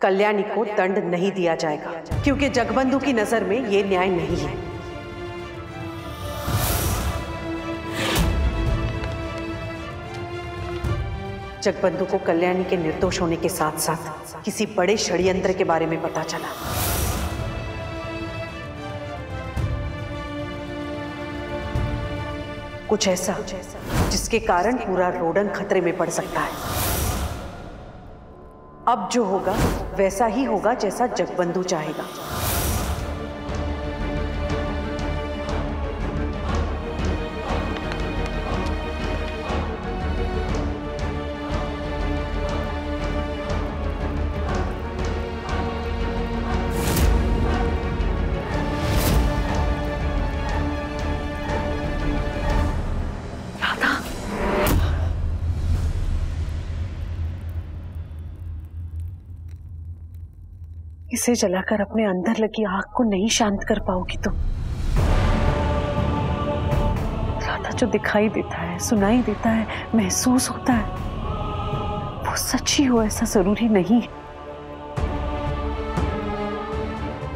कल्याणी को दंड नहीं दिया जाएगा क्योंकि जगबंधु की नजर में ये न्याय नहीं है। जगबंधु को कल्याणी के निर्दोष होने के साथ साथ किसी बड़े षड्यंत्र के बारे में पता चला। कुछ ऐसा जिसके कारण पूरा रोडन खतरे में पड़ सकता है। अब जो होगा वैसा ही होगा जैसा जगबंधु चाहेगा। इसे जलाकर अपने अंदर लगी आग को नहीं शांत कर पाओगी तुम। राधा जो दिखाई देता है, सुनाई देता है, महसूस होता है, वो सच ही हो ऐसा जरूरी नहीं।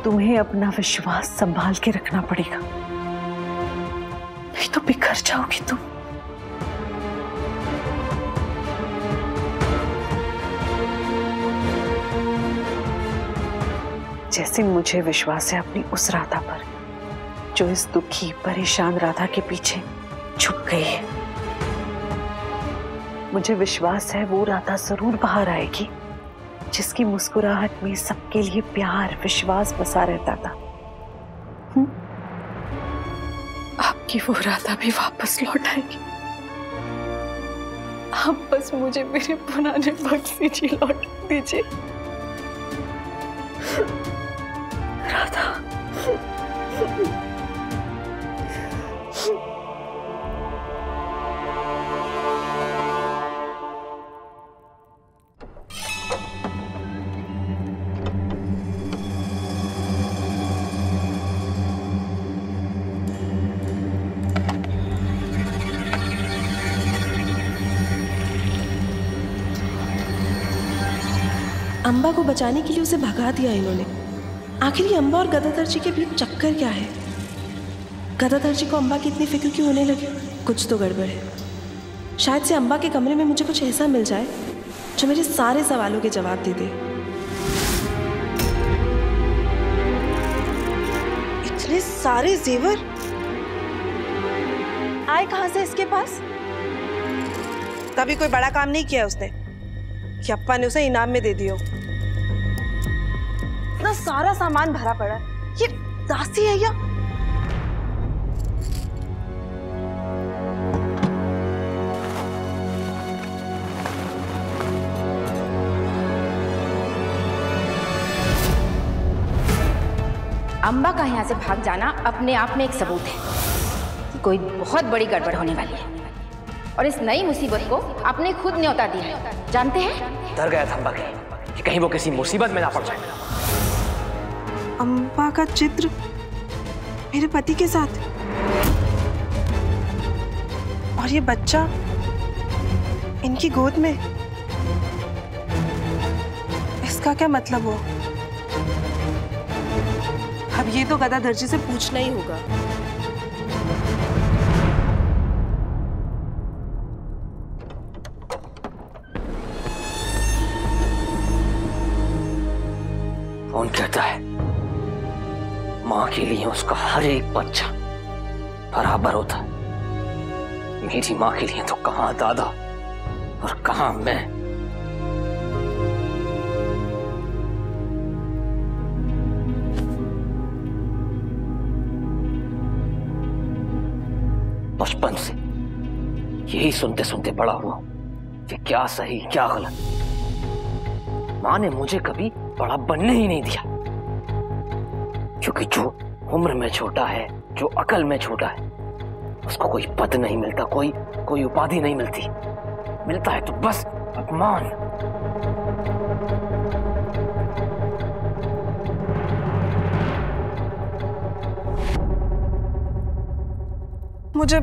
तुम्हें अपना विश्वास संभाल के रखना पड़ेगा, नहीं तो बिखर जाओगी तुम। जैसे मुझे विश्वास है अपनी उस राधा पर जो इस दुखी परेशान राधा के पीछे छुप गई है। मुझे विश्वास है वो राधा जरूर बाहर आएगी जिसकी मुस्कुराहट में सबके लिए प्यार विश्वास बसा रहता था। आपकी वो राधा भी वापस लौट आएगी। आप बस मुझे मेरे पुराने भक्ति जी लौट दीजिए। राधा अम्बा को बचाने के लिए उसे भगा दिया इन्होंने। आखिर ये अम्बा और गदाधर जी के बीच चक्कर क्या है? गदाधर जी को अम्बा की इतनी फिक्र क्यों होने लगी? कुछ तो गड़बड़ है। शायद से अम्बा के कमरे में मुझे कुछ ऐसा मिल जाए जो मेरे सारे सवालों के जवाब दे दे। इतने सारे जेवर आए कहां से इसके पास? कभी कोई बड़ा काम नहीं किया उसने कि अप्पा ने उसे इनाम में दे दियो। इतना सारा सामान भरा पड़ा, ये दासी है या? अम्बा का यहाँ से भाग जाना अपने आप में एक सबूत है कि कोई बहुत बड़ी गड़बड़ होने वाली है और इस नई मुसीबत को आपने खुद न्योता दिया है। जानते हैं, डर गया था अम्बा कि कहीं वो किसी मुसीबत में ना पड़ जाए। अम्बा का चित्र मेरे पति के साथ और ये बच्चा इनकी गोद में, इसका क्या मतलब हो? अब ये तो गदाधर जी से पूछना ही होगा। कौन कहता है माँ के लिए उसका हर एक बच्चा बराबर होता है? मेरी माँ के लिए तो कहाँ दादा और कहाँ मैं। बचपन से यही सुनते सुनते बड़ा हुआ कि क्या सही क्या गलत। माँ ने मुझे कभी बड़ा बनने ही नहीं दिया, क्योंकि जो उम्र में छोटा है, जो अकल में छोटा है, उसको कोई पद नहीं मिलता, कोई उपाधि नहीं मिलती। मिलता है तो बस अपमान। मुझे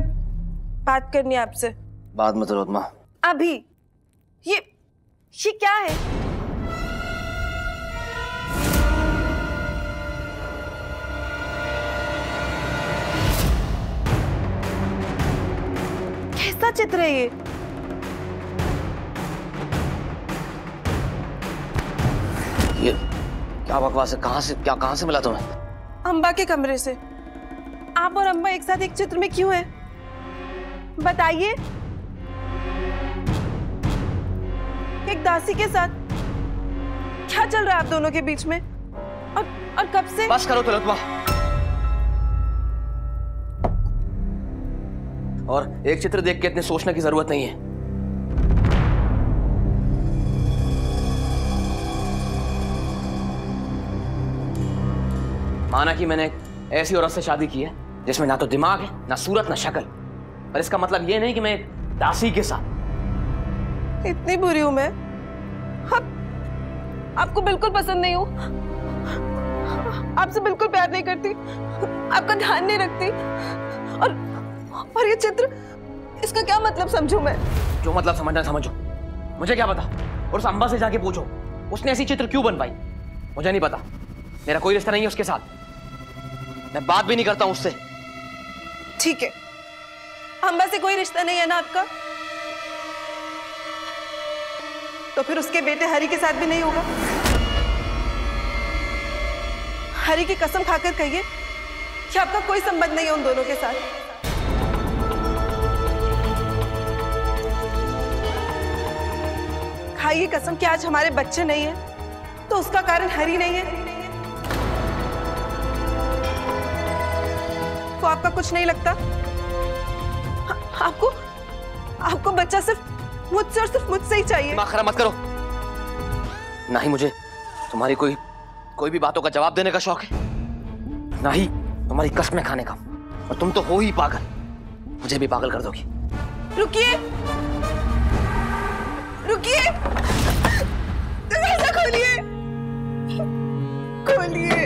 बात करनी है आपसे। बात मत करो माँ। अभी ये क्या है? कैसा चित्र है ये क्या बकवास है? कहाँ से मिला तुम्हें? अम्बा के कमरे से। आप और अम्बा एक साथ एक चित्र में क्यों हैं? बताइए। एक दासी के साथ क्या चल रहा है आप दोनों के बीच में? और कब से? बस करो तिलोत्तमा। और एक चित्र देख के इतने सोचने की जरूरत नहीं है। माना कि मैंने ऐसी औरत से शादी की है जिसमें ना तो दिमाग है, ना सूरत, ना शक्ल, पर इसका मतलब यह नहीं कि मैं दासी के साथ। इतनी बुरी हूं मैं? आपको बिल्कुल पसंद नहीं हूं, आपसे बिल्कुल प्यार नहीं करती, आपका ध्यान नहीं रखती। और ये चित्र, इसका क्या मतलब समझूं मैं? जो मतलब समझना समझो, मुझे क्या पता। और उस अम्बा से जाके पूछो उसने ऐसी चित्र क्यों बनवाई। मुझे नहीं पता, मेरा कोई रिश्ता नहीं है उसके साथ, मैं बात भी नहीं करता हूं उससे। ठीक है, अम्बा से कोई रिश्ता नहीं है ना आपका? तो फिर उसके बेटे हरि के साथ भी नहीं होगा? हरि की कसम खाकर कहिए कि आपका कोई संबंध नहीं है उन दोनों के साथ। खाइए कसम कि आज हमारे बच्चे नहीं है तो उसका कारण हरि नहीं है। तो आपका कुछ नहीं लगता? आपको बच्चा सिर्फ मुझसे और सिर्फ मुझसे ही चाहिए। दिमाग खराब मत करो। ना ही मुझे तुम्हारी कोई भी बातों का जवाब देने का शौक है, ना ही तुम्हारी कसमें खाने का। और तुम तो हो ही पागल, मुझे भी पागल कर दोगी। रुकिए, रुकिए, दरवाजा खोलिए, खोलिए।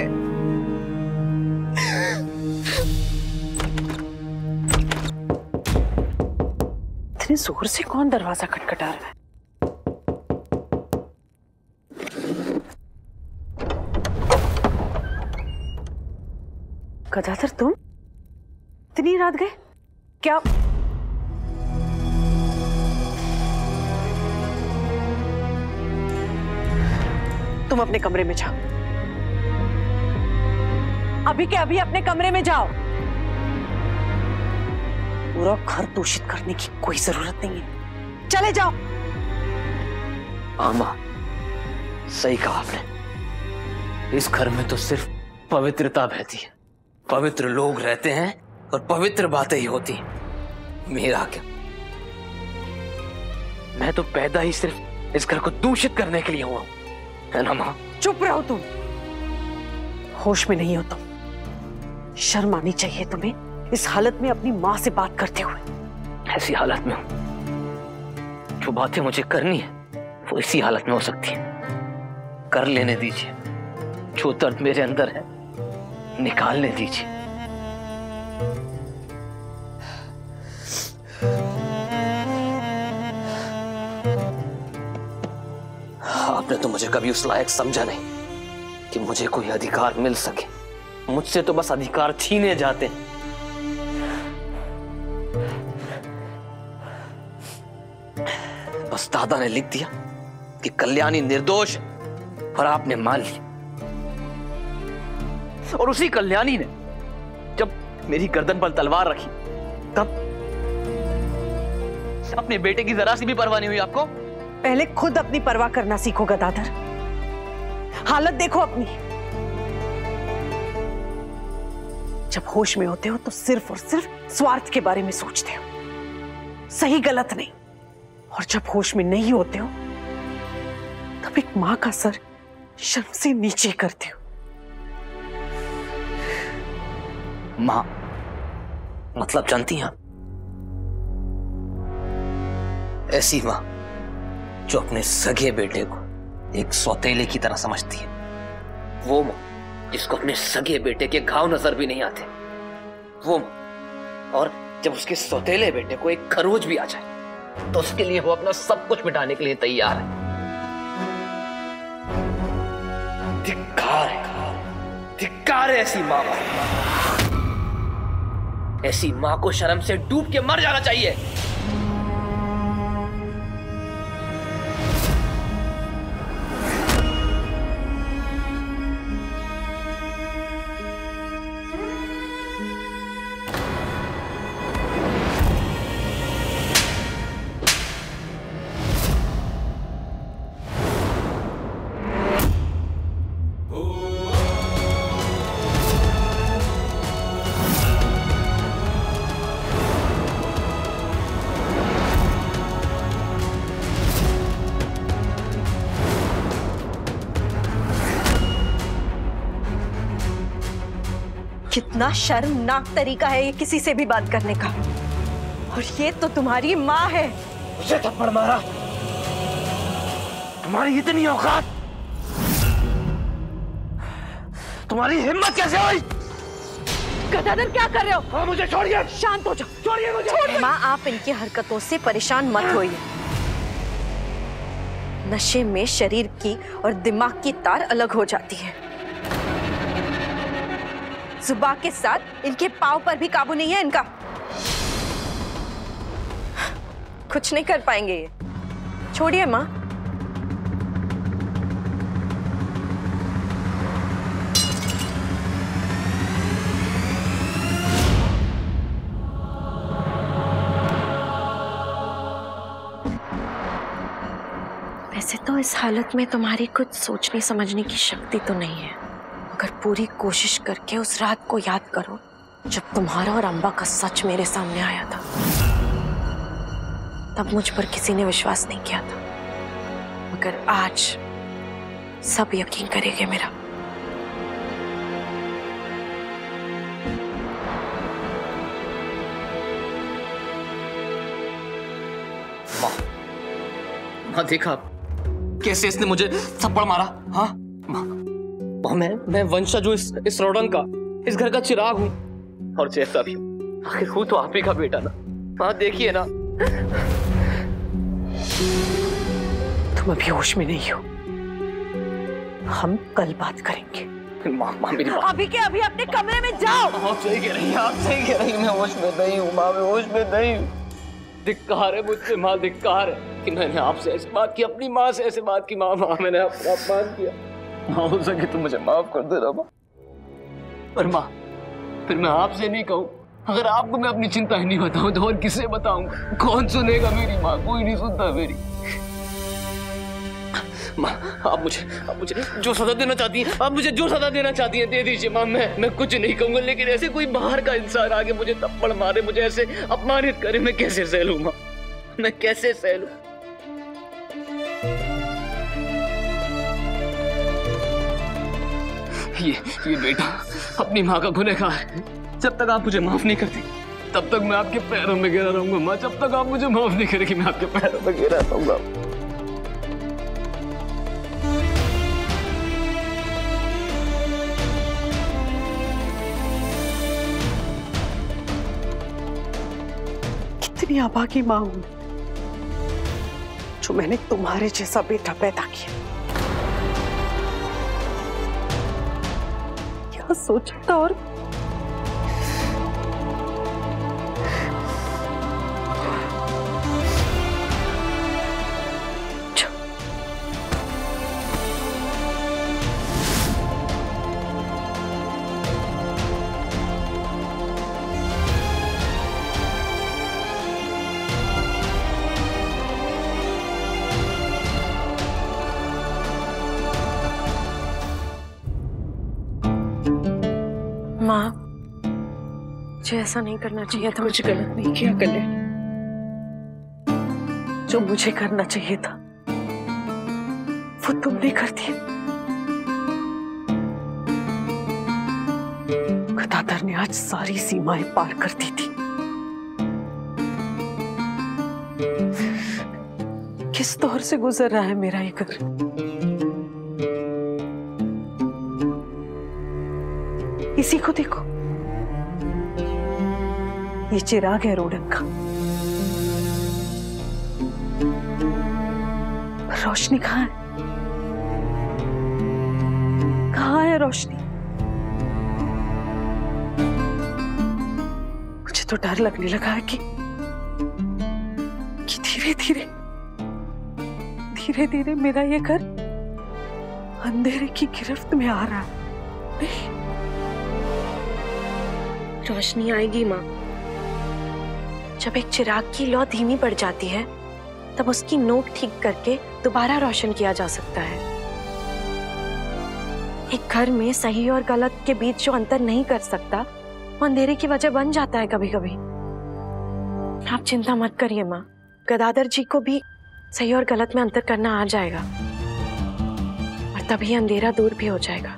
इतने जोर से कौन दरवाजा खटखटा रहा है? गदाधर, तुम इतनी रात गए क्या? तुम अपने कमरे में जाओ, अभी के अभी अपने कमरे में जाओ। पूरा घर दूषित करने की कोई जरूरत नहीं है, चले जाओ। आमा, सही कहा आपने। इस घर में तो सिर्फ पवित्रता बहती है, पवित्र लोग रहते हैं और पवित्र बातें ही होती हैं। मेरा क्या, मैं तो पैदा ही सिर्फ इस घर को दूषित करने के लिए हुआ हूं, है ना मां? चुप रहो तुम, होश में नहीं हो तुम। शर्म आनी चाहिए तुम्हें इस हालत में अपनी माँ से बात करते हुए। ऐसी हालत में हूं, जो बातें मुझे करनी है वो इसी हालत में हो सकती है। कर लेने दीजिए, जो दर्द मेरे अंदर है निकालने दीजिए। आपने तो मुझे कभी उस लायक समझा नहीं कि मुझे कोई अधिकार मिल सके। मुझसे तो बस अधिकार छीने जाते हैं। बस दादा ने लिख दिया कि कल्याणी निर्दोष है और आपने मान लिया। और उसी कल्याणी ने जब मेरी गर्दन पर तलवार रखी तब अपने बेटे की जरा सी भी परवाह नहीं हुई आपको? पहले खुद अपनी परवाह करना सीखो गदाधर। हालत देखो अपनी। जब होश में होते हो तो सिर्फ और सिर्फ स्वार्थ के बारे में सोचते हो, सही गलत नहीं। और जब होश में नहीं होते हो तब एक मां का सर शर्म से नीचे करते हो। मां मतलब जानती हैं? ऐसी मां जो अपने सगे बेटे को एक सौतेले की तरह समझती है, वो मां जिसको अपने सगे बेटे के घाव नजर भी नहीं आते, वो मां। और जब उसके सौतेले बेटे को एक खरोच भी आ जाए तो उसके लिए वो अपना सब कुछ मिटाने के लिए तैयार है। धिक्कार है, धिक्कार है ऐसी मां। ऐसी माँ को शर्म से डूब के मर जाना चाहिए। कितना शर्मनाक तरीका है ये किसी से भी बात करने का। और ये तो तुम्हारी माँ है। मुझे थप्पड़ मारा, तुम्हारी इतनी औकात, तुम्हारी हिम्मत कैसे हुई? गदाधर क्या कर रहे हो? हाँ, मुझे छोड़िए। शांत हो जाओ। छोड़िए मुझे। माँ, आप इनकी हरकतों से परेशान मत होइए। नशे में शरीर की और दिमाग की तार अलग हो जाती है। जुबान के साथ इनके पांव पर भी काबू नहीं है इनका। कुछ नहीं कर पाएंगे ये। छोड़िए माँ। वैसे तो इस हालत में तुम्हारी कुछ सोचने समझने की शक्ति तो नहीं है, मगर पूरी कोशिश करके उस रात को याद करो जब तुम्हारा और अंबा का सच मेरे सामने आया था। तब मुझ पर किसी ने विश्वास नहीं किया था, मगर आज सब यकीन करेंगे मेरा। माँ देखा कैसे इसने मुझे थप्पड़ मारा? हाँ माँ, मैं वंशज हूँ इस रोडन का, इस घर का चिराग हूँ, और जैसा भी आखिर हूँ तो आप ही का बेटा ना। माँ देखिए ना, तुम अभी होश में नहीं हो। हम कल बात करेंगे। माँ मेरी बात। अभी के अभी अपने कमरे में जाओ। आप सही कह रही हैं, आप सही कह रही हैं। मैं होश में नहीं हूँ माँ, मैं होश में नहीं हूँ। धिक्कार है मुझसे माँ, धिक्कार है कि मैंने आपसे ऐसी बात की, अपनी माँ से ऐसी बात की। माँ मैंने आपका अपमान किया। माँ हो सके तो मुझे माफ कर देना माँ। पर माँ फिर मैं आपसे नहीं कहूँ, अगर आपको मैं अपनी चिंता ही नहीं बताऊँ तो और किसे बताऊंगा? कौन सुनेगा मेरी माँ? कोई नहीं सुनता मेरी। माँ आप मुझे जो सजा देना चाहती हैं, आप मुझे जो सजा देना चाहती हैं दे दीजिए माँ। मैं कुछ नहीं कहूँगा, लेकिन ऐसे कोई बाहर का इंसान आके मुझे थप्पड़ मारे, मुझे ऐसे अपमानित करे, मैं कैसे सह लूँ माँ? मैं कैसे सह लूँ? ये बेटा अपनी माँ का गुनहगार है। जब तक आप मुझे माफ नहीं करती तब तक मैं आपके पैरों में गिरा रहूंगा माँ। जब तक आप मुझे माफ नहीं करेगी मैं आपके पैरों में गिरा रहूंगा। कितनी अभागी माँ हूं जो मैंने तुम्हारे जैसा बेटा पैदा किया। क्या सोचा था और माँ, मुझे ऐसा नहीं करना चाहिए था। कुछ गलत नहीं किया कल्याण। जो मुझे करना चाहिए था वो तुमने कर दिया। गदाधर ने आज सारी सीमाएं पार कर दी थी। किस दौर से गुजर रहा है मेरा ये घर? इसी को देखो, ये चिराग है रोडन का। रोशनी कहाँ है? कहाँ है रोशनी? मुझे तो डर लगने लगा है कि धीरे धीरे धीरे धीरे मेरा ये घर अंधेरे की गिरफ्त में आ रहा है। रोशनी आएगी माँ। जब एक चिराग की लौ धीमी पड़ जाती है तब उसकी नोक ठीक करके दोबारा रोशन किया जा सकता है। एक घर में सही और गलत के बीच जो अंतर नहीं कर सकता वो अंधेरे की वजह बन जाता है कभी कभी। आप चिंता मत करिए माँ, गदाधर जी को भी सही और गलत में अंतर करना आ जाएगा और तभी अंधेरा दूर भी हो जाएगा।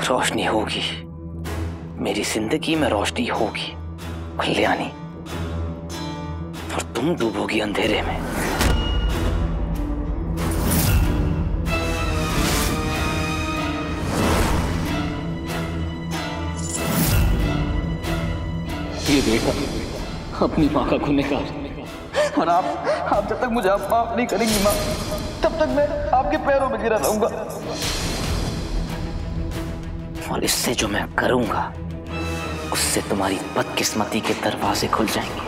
रोशनी होगी, मेरी जिंदगी में रोशनी होगी कल्याणी, और तुम डूबोगी अंधेरे में। ये बेटा अपनी माँ का गुनहगार, और आप जब तक मुझे आप माफ नहीं करेंगी माँ, तब तक मैं आपके पैरों में गिरा रहूंगा। और इससे जो मैं करूंगा उससे तुम्हारी बदकिस्मती के दरवाजे खुल जाएंगे।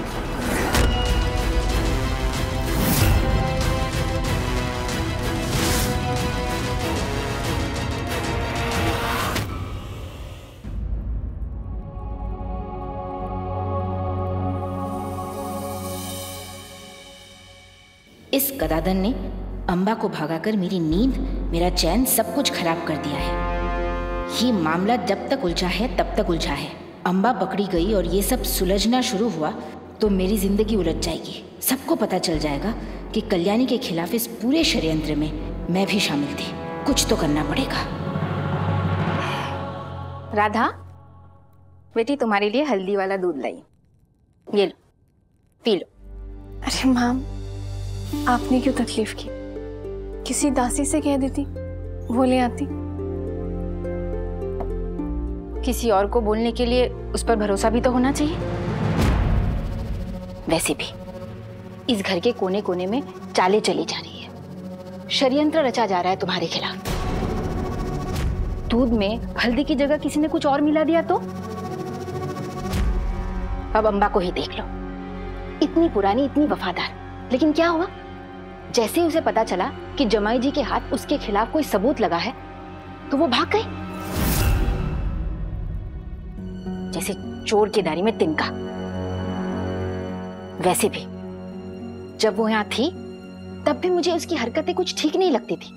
इस गदाधर ने अंबा को भगाकर मेरी नींद, मेरा चैन, सब कुछ खराब कर दिया है। ये मामला जब तक उलझा है तब तक उलझा है। अंबा पकड़ी गई और ये सब सुलझना शुरू हुआ तो मेरी जिंदगी उलझ जाएगी। सबको पता चल जाएगा कि कल्याणी के खिलाफ इस पूरे षड्यंत्र में मैं भी शामिल थी। कुछ तो करना पड़ेगा। राधा बेटी, तुम्हारे लिए हल्दी वाला दूध लाई, ये लो, पी लो। अरे माम, आपने क्यों तकलीफ की? किसी दासी से कह देती, वो ले आती। किसी और को बोलने के लिए उस पर भरोसा भी तो होना चाहिए। वैसे भी इस घर के कोने कोने में चालें चली जा रही है, षड्यंत्र रचा जा रहा है तुम्हारे खिलाफ। दूध में हल्दी की जगह किसी ने कुछ और मिला दिया तो? अब अंबा को ही देख लो, इतनी पुरानी, इतनी वफादार, लेकिन क्या हुआ? जैसे ही उसे पता चला कि जमाई जी के हाथ उसके खिलाफ कोई सबूत लगा है तो वो भाग गई, जैसे चोर की दारी में तिनका। वैसे भी जब वो यहां थी तब भी मुझे उसकी हरकतें कुछ ठीक नहीं लगती थी।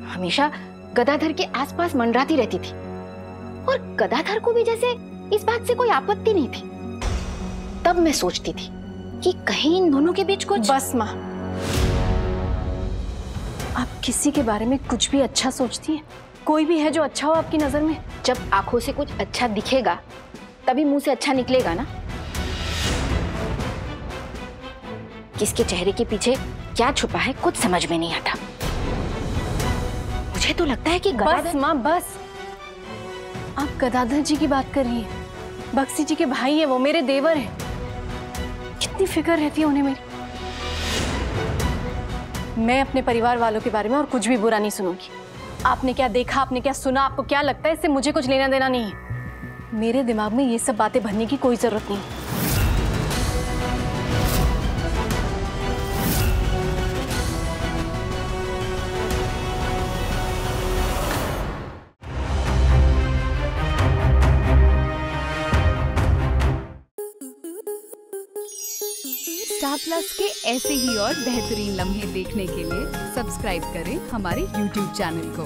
हमेशा गदाधर के आसपास मंडराती रहती थी और गदाधर को भी जैसे इस बात से कोई आपत्ति नहीं थी। तब मैं सोचती थी कि कहीं इन दोनों के बीच कुछ। बस माँ, आप किसी के बारे में कुछ भी अच्छा सोचती हैं? कोई भी है जो अच्छा हो आपकी नजर में? जब आंखों से कुछ अच्छा दिखेगा तभी मुंह से अच्छा निकलेगा ना। किसके चेहरे के पीछे क्या छुपा है कुछ समझ में नहीं आता। मुझे तो लगता है कि बस माँ, बस। आप गदाधर जी की बात कर रही हैं। बक्सी जी के भाई है वो, मेरे देवर हैं। कितनी फिक्र रहती है उन्हें मेरी। मैं अपने परिवार वालों के बारे में और कुछ भी बुरा नहीं सुनूंगी। आपने क्या देखा, आपने क्या सुना, आपको क्या लगता है, इससे मुझे कुछ लेना देना नहीं है। मेरे दिमाग में ये सब बातें भरने की कोई जरूरत नहीं। स्टार प्लस के ऐसे ही और बेहतरीन लम्हे देखने के लिए सब्सक्राइब करें हमारे YouTube चैनल को।